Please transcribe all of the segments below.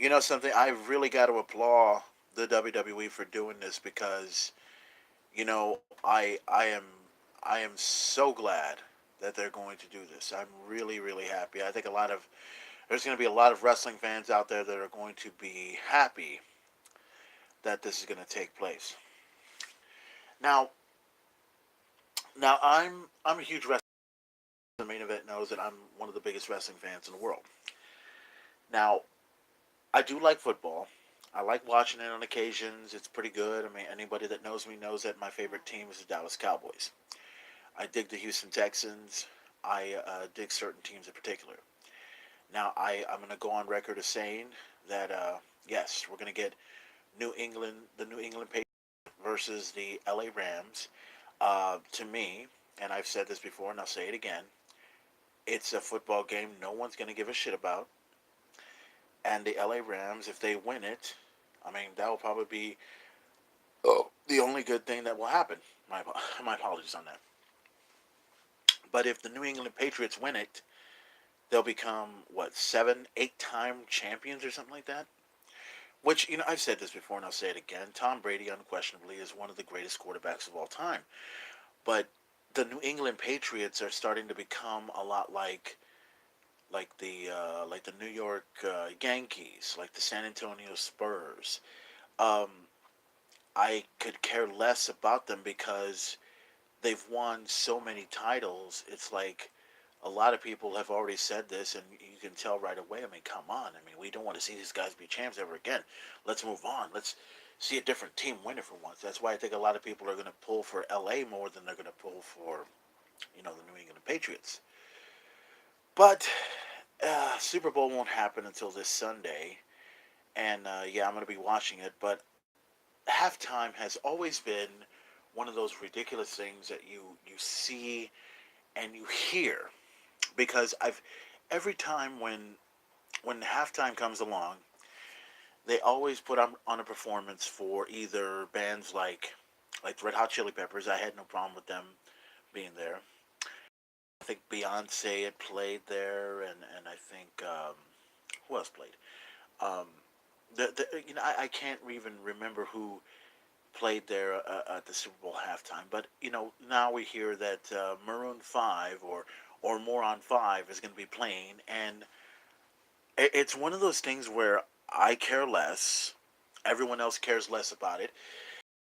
You know something? I really got to applaud the WWE for doing this because I am so glad that they're going to do this. I'm really really happy. I think a lot of there's going to be a lot of wrestling fans out there that are going to be happy that this is going to take place. Now, now I'm a huge wrestling. The main event knows that I'm one of the biggest wrestling fans in the world. Now, I do like football. I like watching it on occasions. It's pretty good. I mean, anybody that knows me knows that my favorite team is the Dallas Cowboys. I dig the Houston Texans. I dig certain teams in particular. Now, I'm going to go on record as saying that, yes, we're going to get the New England Patriots versus the LA Rams. To me, and I've said this before and I'll say it again, it's a football game no one's going to give a shit about. And the LA Rams, if they win it, I mean, that will probably be the only good thing that will happen. My apologies on that. But if the New England Patriots win it, they'll become what 7, 8 time champions or something like that. Which I've said this before and I'll say it again. Tom Brady unquestionably is one of the greatest quarterbacks of all time. But the New England Patriots are starting to become a lot like the New York Yankees, like the San Antonio Spurs. Um, I could care less about them because they've won so many titles. It's like a lot of people have already said this, and you can tell right away. I mean, come on. I mean, we don't want to see these guys be champs ever again. Let's move on. Let's see a different team win it for once. That's why I think a lot of people are going to pull for LA more than they're going to pull for, the New England Patriots. But Super Bowl won't happen until this Sunday, and yeah, I'm going to be watching it. But halftime has always been one of those ridiculous things that you see and you hear because I've every time when halftime comes along, they always put on a performance for either bands like Red Hot Chili Peppers. I had no problem with them being there. I think Beyonce had played there, and I think who else played? Um, I can't even remember who played there at the Super Bowl halftime. But now we hear that Maroon Five or More on Five is going to be playing, and it's one of those things where I care less. Everyone else cares less about it.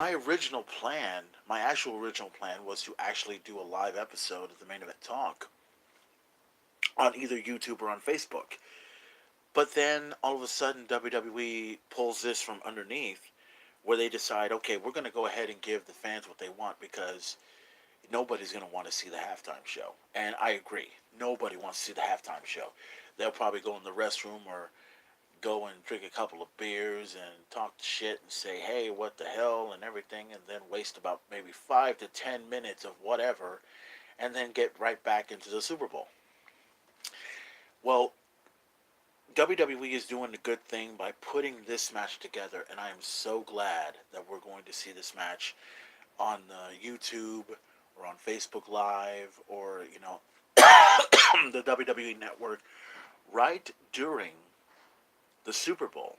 My actual original plan, was to actually do a live episode of the Main Event Talk on either YouTube or on Facebook. But then all of a sudden, WWE pulls this from underneath, where they decide, okay, we're going to go ahead and give the fans what they want because nobody's going to want to see the halftime show. And I agree. Nobody wants to see the halftime show. They'll probably go in the restroom or go and drink a couple of beers and talk shit and say, hey, what the hell, and everything, and then waste about maybe 5 to 10 minutes of whatever, and then get right back into the Super Bowl. Well, WWE is doing a good thing by putting this match together, and I am so glad that we're going to see this match on YouTube or on Facebook Live or the WWE Network right during the Super Bowl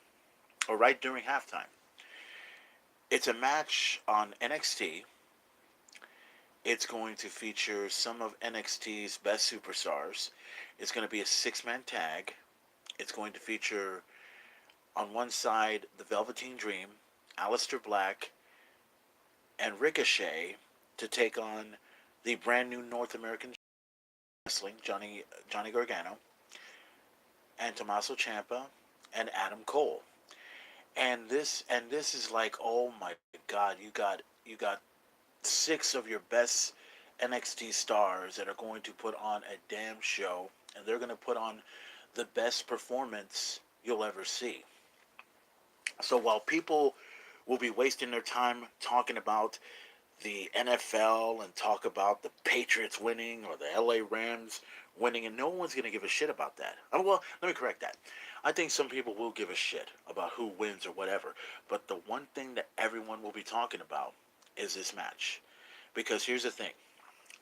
or right during halftime. It's a match on NXT. It's going to feature some of NXT's best superstars. It's going to be a six-man tag. It's going to feature on one side the Velveteen Dream, Aleister Black, and Ricochet to take on the brand new North American Wrestling, Johnny Gargano, and Tommaso Ciampa, and Adam Cole. And this is like, oh my God, you got six of your best NXT stars that are going to put on a damn show, and they're going to put on the best performance you'll ever see. So while people will be wasting their time talking about the NFL and talk about the Patriots winning or the LA Rams winning, and no one's going to give a shit about that. Oh, well, let me correct that. I think some people will give a shit about who wins or whatever, but the one thing that everyone will be talking about is this match. Because here's the thing.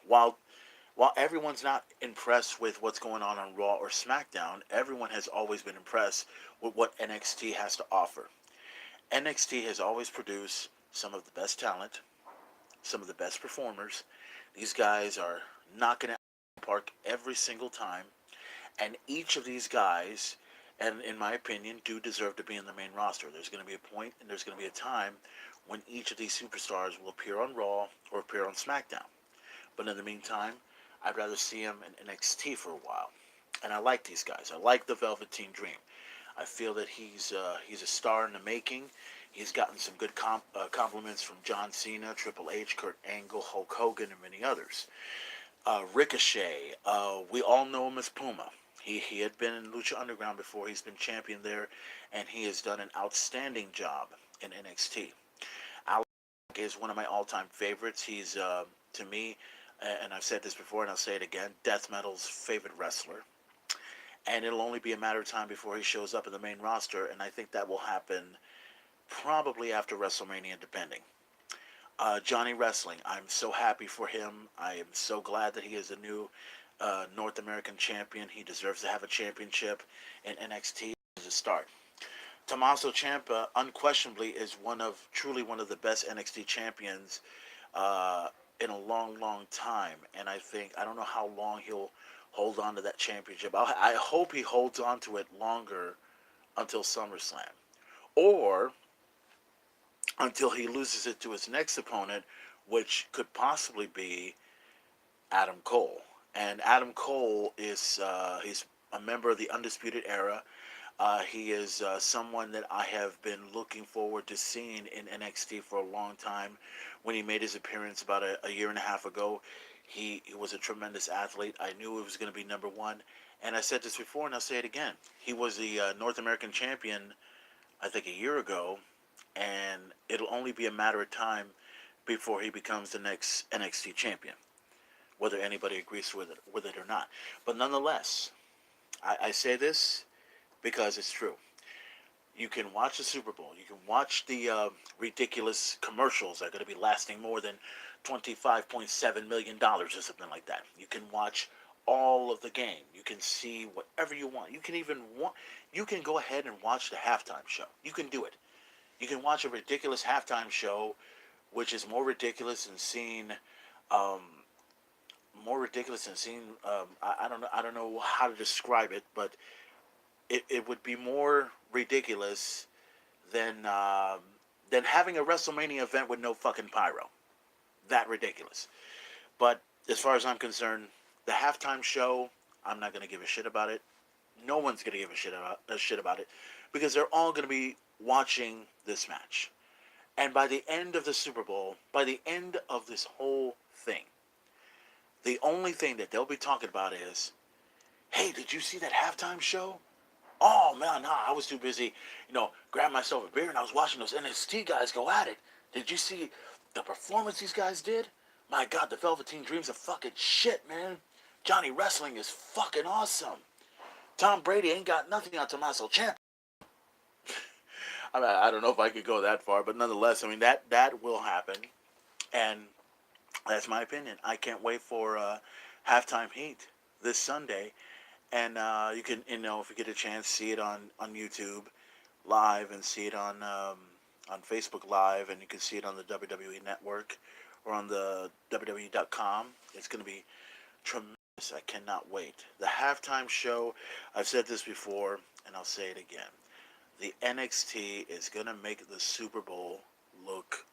While while everyone's not impressed with what's going on Raw or SmackDown, everyone has always been impressed with what NXT has to offer. NXT has always produced some of the best talent, some of the best performers. These guys are knocking it out of the park every single time, and each of these guys, and in my opinion, do deserve to be in the main roster. There's going to be a point and there's going to be a time when each of these superstars will appear on Raw or appear on SmackDown. But in the meantime, I'd rather see them in NXT for a while. And I like these guys. I like the Velveteen Dream. I feel that he's a star in the making. He's gotten some good compliments from John Cena, Triple H, Kurt Angle, Hulk Hogan, and many others. Ricochet, we all know him as Puma. He had been in Lucha Underground before. He's been champion there, and he has done an outstanding job in NXT. Alex is one of my all-time favorites. He's, to me, and I've said this before and I'll say it again, Death Metal's favorite wrestler. And it'll only be a matter of time before he shows up in the main roster, and I think that will happen probably after WrestleMania, depending. Johnny Wrestling, I'm so happy for him. I am so glad that he is a new North American champion. He deserves to have a championship in NXT as a start. Tommaso Ciampa unquestionably is truly one of the best NXT champions in a long, long time. And I don't know how long he'll hold on to that championship. I hope he holds on to it longer until SummerSlam. Or until he loses it to his next opponent, which could possibly be Adam Cole. And Adam Cole he's a member of the Undisputed Era. He is someone that I have been looking forward to seeing in NXT for a long time. When he made his appearance about a year and a half ago, he was a tremendous athlete. I knew he was going to be number one. And I said this before, and I'll say it again. He was the North American champion, I think, a year ago, and it'll only be a matter of time before he becomes the next NXT champion, whether anybody agrees with it or not. But nonetheless, I say this because it's true. You can watch the Super Bowl. You can watch the ridiculous commercials that are going to be lasting more than $25.7 million or something like that. You can watch all of the game. You can see whatever you want. You can go ahead and watch the halftime show. You can do it. You can watch a ridiculous halftime show, which is more ridiculous than seeing, um, I don't know how to describe it, but it would be more ridiculous than than having a WrestleMania event with no fucking pyro. That ridiculous. But as far as I'm concerned, the halftime show, I'm not gonna give a shit about it. No one's gonna give a shit about it because they're all gonna be watching this match. And by the end of the Super Bowl, by the end of this whole thing, the only thing that they'll be talking about is, hey, did you see that halftime show? Oh man, nah, I was too busy, grabbing myself a beer and I was watching those NXT guys go at it. Did you see the performance these guys did? My God, the Velveteen Dream's a fucking shit, man. Johnny Wrestling is fucking awesome. Tom Brady ain't got nothing on Tommaso Ciampa. I don't know if I could go that far, but nonetheless, I mean that will happen, and that's my opinion. I can't wait for halftime heat this Sunday, and you can, if you get a chance, see it on YouTube live and see it on Facebook Live, and you can see it on the WWE Network or on the WWE.com. It's going to be tremendous. I cannot wait. The halftime show, I've said this before, and I'll say it again. The NXT is going to make the Super Bowl look